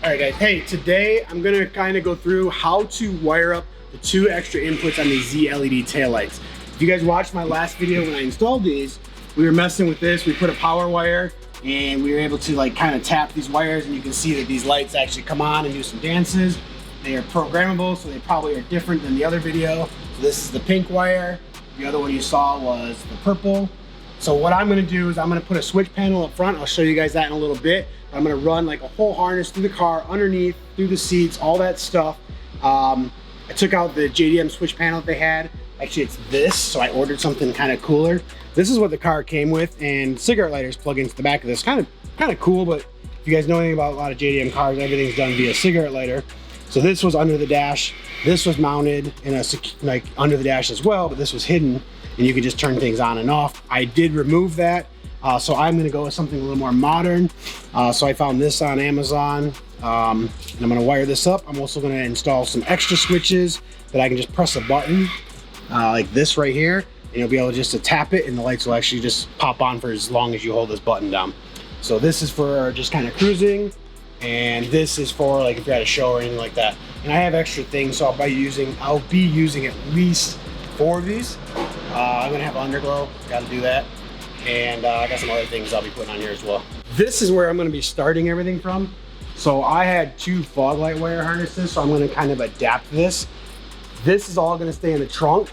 All right, guys. Hey, today I'm gonna kind of go through how to wire up the 2 extra inputs on the ZLED taillights. If you guys watched my last video when I installed these, we were messing with this. We put a power wire and we were able to like kind of tap these wires, and you can see that these lights actually come on and do some dances. They are programmable, so they probably are different than the other video. So this is the pink wire. The other one you saw was the purple. So what I'm gonna do is I'm gonna put a switch panel up front. I'll show you guys that in a little bit. I'm gonna run like a whole harness through the car, underneath, through the seats, all that stuff. I took out the JDM switch panel that they had. Actually, it's this, so I ordered something kind of cooler. This is what the car came with, and cigarette lighters plug into the back of this. Kind of cool, but if you guys know anything about a lot of JDM cars, everything's done via cigarette lighter. So this was under the dash. This was mounted in a like under the dash as well, but this was hidden, and you could just turn things on and off. I did remove that. So I'm gonna go with something a little more modern. So I found this on Amazon, and I'm gonna wire this up. I'm also gonna install some extra switches that I can just press a button like this right here, and you'll be able just to tap it and the lights will actually just pop on for as long as you hold this button down. So this is for just kind of cruising, and this is for like if you're at a show or anything like that. And I have extra things, so I'll be using at least 4 of these. I'm gonna have underglow, gotta do that. And I got some other things I'll be putting on here as well. This is where I'm gonna be starting everything from. So I had 2 fog light wire harnesses, so I'm gonna kind of adapt this. This is all gonna stay in the trunk.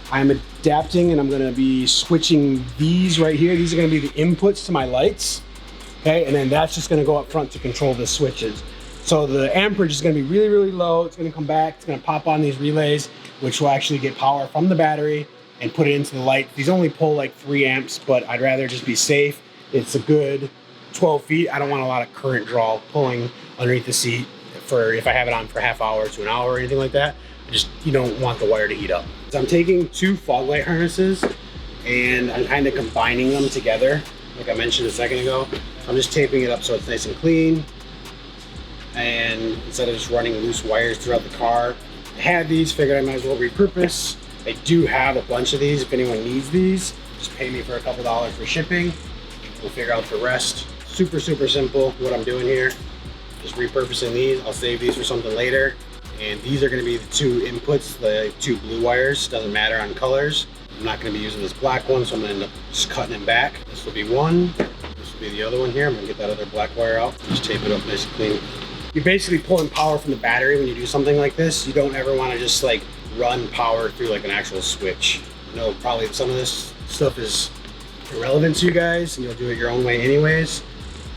I'm adapting and I'm gonna be switching these right here. These are gonna be the inputs to my lights. Okay, and then that's just gonna go up front to control the switches. So the amperage is gonna be really, really low. It's gonna come back, it's gonna pop on these relays, which will actually get power from the battery and put it into the light. These only pull like 3 amps, but I'd rather just be safe. It's a good 12 feet. I don't want a lot of current draw pulling underneath the seat for if I have it on for half hour to an hour or anything like that. You don't want the wire to heat up. So I'm taking 2 fog light harnesses and I'm kind of combining them together, like I mentioned a second ago. I'm just taping it up so it's nice and clean. And instead of just running loose wires throughout the car, I had these, figured I might as well repurpose. I do have a bunch of these. If anyone needs these, just pay me for a couple dollars for shipping. We'll figure out the rest. Super, super simple what I'm doing here. Just repurposing these. I'll save these for something later. And these are gonna be the 2 inputs, the 2 blue wires. Doesn't matter on colors. I'm not gonna be using this black one, so I'm gonna end up just cutting it back. This will be one. This will be the other one here. I'm gonna get that other black wire out. Just tape it up nice and clean. You're basically pulling power from the battery when you do something like this. You don't ever wanna just like run power through like an actual switch. I know probably some of this stuff is irrelevant to you guys and you'll do it your own way anyways,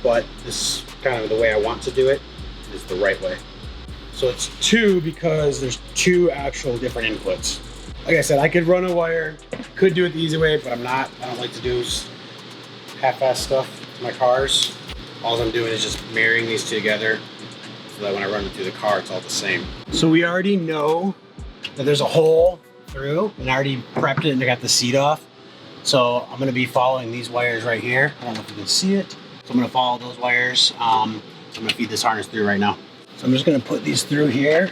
but this is kind of the way I want to do it. Is the right way. So it's 2 because there's 2 actual different inputs. Like I said, I could run a wire, could do it the easy way, but I'm not. I don't like to do half-ass stuff to my cars. All I'm doing is just marrying these together so that when I run it through the car, it's all the same. So we already know that there's a hole through, and I already prepped it and I got the seat off. So I'm gonna be following these wires right here. I don't know if you can see it. So I'm gonna follow those wires. So I'm gonna feed this harness through right now. So I'm just gonna put these through here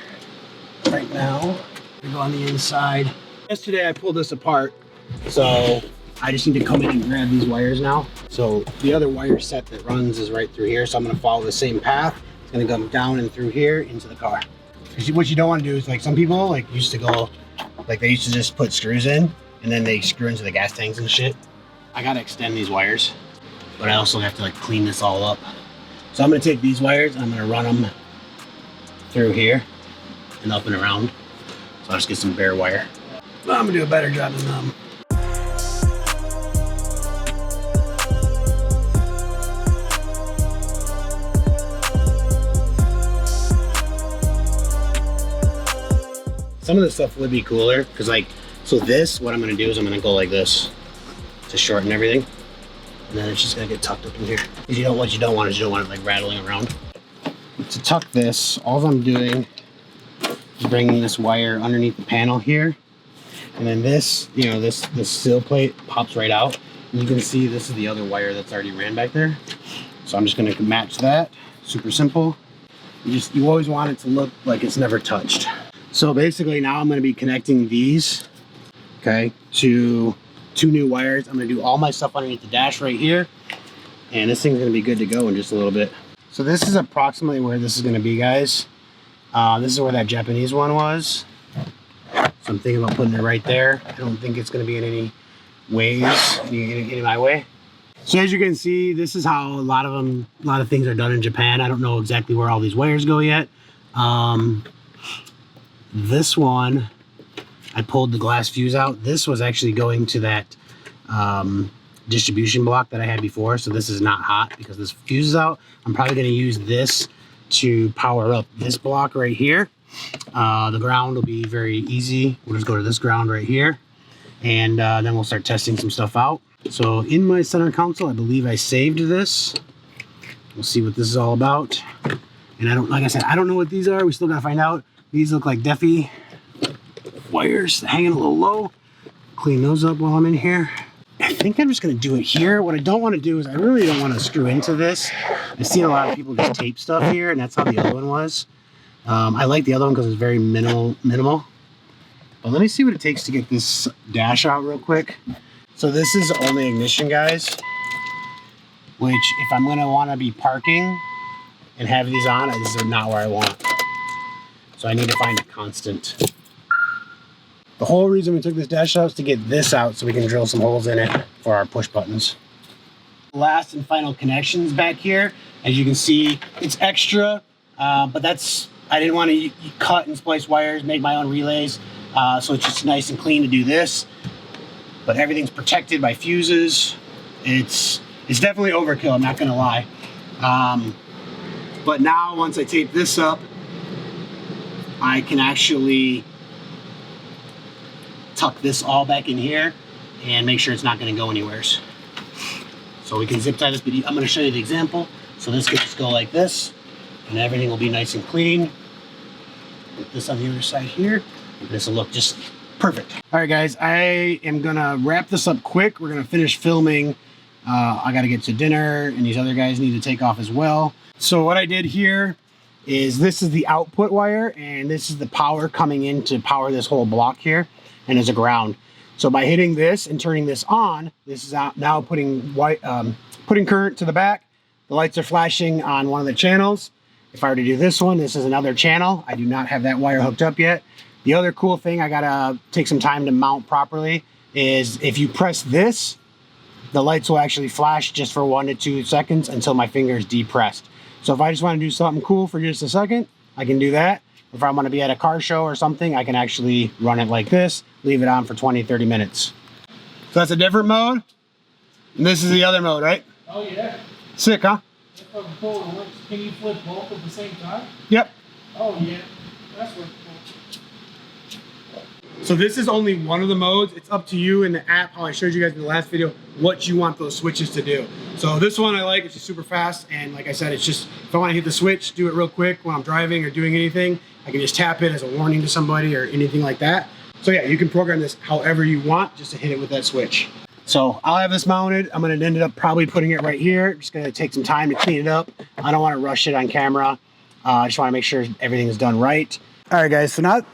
right now. We go on the inside. Yesterday I pulled this apart, so I just need to come in and grab these wires now. So the other wire set that runs is right through here. So I'm gonna follow the same path. It's gonna come down and through here into the car. What you don't want to do is like some people like used to go, like they used to just put screws in and then they screw into the gas tanks and shit. I gotta extend these wires, but I also have to like clean this all up. So I'm gonna take these wires and I'm gonna run them through here and up and around. So I'll just get some bare wire. But I'm gonna do a better job than them. Some of this stuff would be cooler because like, so this, what I'm gonna do is I'm gonna go like this to shorten everything. And then it's just gonna get tucked up in here. Because what you don't want is you don't want it like rattling around. To tuck this, all I'm doing is bringing this wire underneath the panel here. And then this, this sill plate pops right out. And you can see this is the other wire that's already ran back there. So I'm just gonna match that, super simple. You always want it to look like it's never touched. So basically now I'm gonna be connecting these, okay, to 2 new wires. I'm gonna do all my stuff underneath the dash right here. And this thing's gonna be good to go in just a little bit. So this is approximately where this is going to be, guys. This is where that Japanese one was. So I'm thinking about putting it right there. I don't think it's going to be in any ways, in my way. So as you can see, this is how a lot of things are done in Japan. I don't know exactly where all these wires go yet. This one, I pulled the glass fuse out. This was actually going to that distribution block that I had before. So this is not hot because this fuse is out. I'm probably going to use this to power up this block right here. The ground will be very easy. We'll just go to this ground right here, and then we'll start testing some stuff out. So in my center console, I believe I saved this. We'll see what this is all about. And like I said, I don't know what these are. We still got to find out. These look like Defi wires hanging a little low. Clean those up while I'm in here. I think I'm just going to do it here. What I don't want to do is I really don't want to screw into this. I've seen a lot of people just tape stuff here, and that's how the other one was. I like the other one because it's very minimal. But let me see what it takes to get this dash out real quick. So this is only ignition, guys, which if I'm going to want to be parking and have these on, this is not where I want. So I need to find a constant. The whole reason we took this dash out is to get this out so we can drill some holes in it for our push buttons. Last and final connections back here. As you can see, it's extra, but I didn't want to cut and splice wires, make my own relays, so it's just nice and clean to do this. But everything's protected by fuses. It's definitely overkill, I'm not gonna lie. But now once I tape this up, I can actually tuck this all back in here and make sure it's not going to go anywhere. So we can zip tie this, but I'm going to show you the example. So this can just go like this, and everything will be nice and clean. Put this on the other side here. This will look just perfect. All right, guys, I am going to wrap this up quick. We're going to finish filming. I got to get to dinner, and these other guys need to take off as well. So what I did here is this is the output wire, and this is the power coming in to power this whole block here. And as a ground. So by hitting this and turning this on, this is now putting current to the back. The lights are flashing on one of the channels. If I were to do this one, this is another channel. I do not have that wire hooked up yet. The other cool thing I gotta take some time to mount properly is if you press this, the lights will actually flash just for 1 to 2 seconds until my finger is depressed. So if I just want to do something cool for just a second, I can do that. If I want to be at a car show or something, I can actually run it like this, leave it on for 20, 30 minutes. So that's a different mode. And this is the other mode, right? Oh, yeah. Sick, huh? Can you flip both at the same time? Yep. Oh, yeah. That's what. So this is only one of the modes. It's up to you in the app, how I showed you guys in the last video, what you want those switches to do. So this one I like, it's just super fast. And like I said, it's just, if I want to hit the switch, do it real quick when I'm driving or doing anything. I can just tap it as a warning to somebody or anything like that. So yeah, you can program this however you want just to hit it with that switch. So I'll have this mounted. I'm going to end up probably putting it right here. Just going to take some time to clean it up. I don't want to rush it on camera. I just want to make sure everything is done right. All right, guys, so not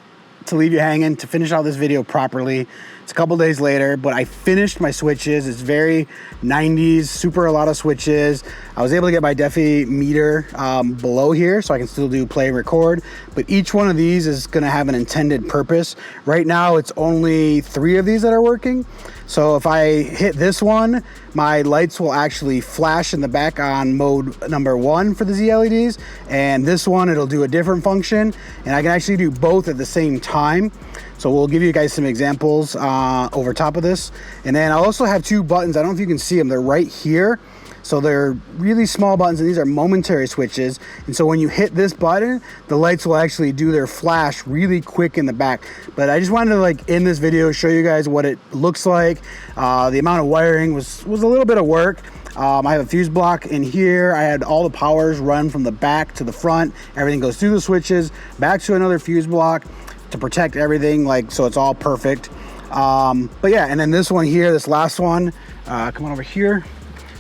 to leave you hanging, to finish out this video properly. It's a couple days later, but I finished my switches. It's very 90s, super a lot of switches. I was able to get my Defi meter below here so I can still do play and record, but each one of these is gonna have an intended purpose. Right now, it's only 3 of these that are working. So if I hit this one, my lights will actually flash in the back on mode number 1 for the ZLEDs, and this one, it'll do a different function, and I can actually do both at the same time. So we'll give you guys some examples over top of this. And then I also have 2 buttons. I don't know if you can see them. They're right here. So they're really small buttons, and these are momentary switches. And so when you hit this button, the lights will actually do their flash really quick in the back. But I just wanted to, like, in this video, show you guys what it looks like. The amount of wiring was a little bit of work. I have a fuse block in here. I had all the powers run from the back to the front. Everything goes through the switches, back to another fuse block to protect everything, like, so it's all perfect. But yeah, and then this one here, this last one, come on over here.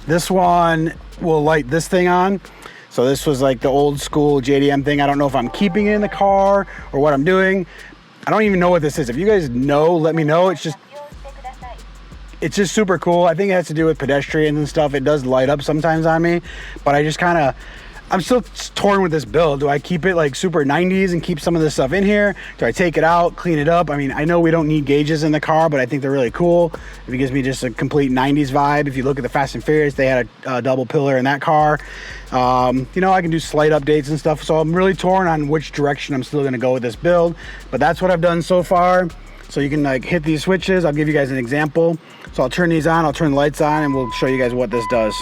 This one will light this thing on. So this was like the old school JDM thing. I don't know if I'm keeping it in the car or what I'm doing. I don't even know what this is. If you guys know, let me know. It's just super cool. I think it has to do with pedestrians and stuff. It does light up sometimes on me, but I just kind of I'm still torn with this build. Do I keep it like super 90s and keep some of this stuff in here? Do I take it out, clean it up? I mean, I know we don't need gauges in the car, but I think they're really cool. It gives me just a complete 90s vibe. If you look at the Fast and Furious, they had a double pillar in that car. You know, I can do slight updates and stuff. So I'm really torn on which direction I'm still gonna go with this build, but that's what I've done so far. So you can like hit these switches. I'll give you guys an example. So I'll turn these on, I'll turn the lights on, and we'll show you guys what this does.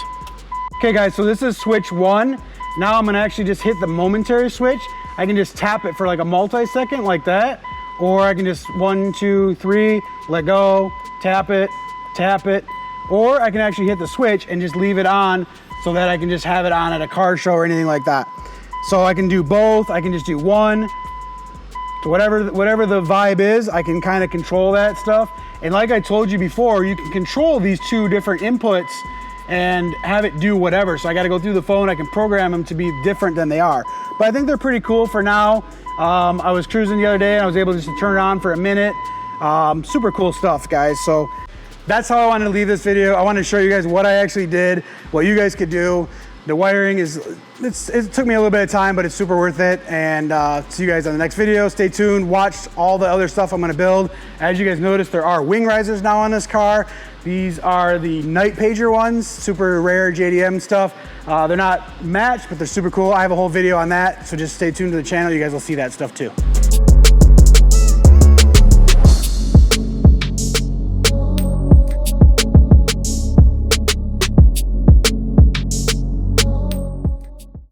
Okay guys, so this is switch 1. Now I'm gonna actually just hit the momentary switch. I can just tap it for like a multi-second like that, or I can just 1, 2, 3, let go, tap it, or I can actually hit the switch and just leave it on so that I can just have it on at a car show or anything like that. So I can do both, I can just do one. So whatever the vibe is, I can kind of control that stuff. And like I told you before, you can control these 2 different inputs and have it do whatever. So I gotta go through the phone, I can program them to be different than they are. But I think they're pretty cool for now. I was cruising the other day and I was able just to turn it on for a minute. Super cool stuff, guys. So that's how I wanted to leave this video. I wanted to show you guys what I actually did, what you guys could do. The wiring it took me a little bit of time, but it's super worth it. And see you guys on the next video. Stay tuned, watch all the other stuff I'm gonna build. As you guys noticed, there are wing risers now on this car. These are the night pager ones, super rare JDM stuff. They're not matched, but they're super cool. I have a whole video on that, so just stay tuned to the channel. You guys will see that stuff too.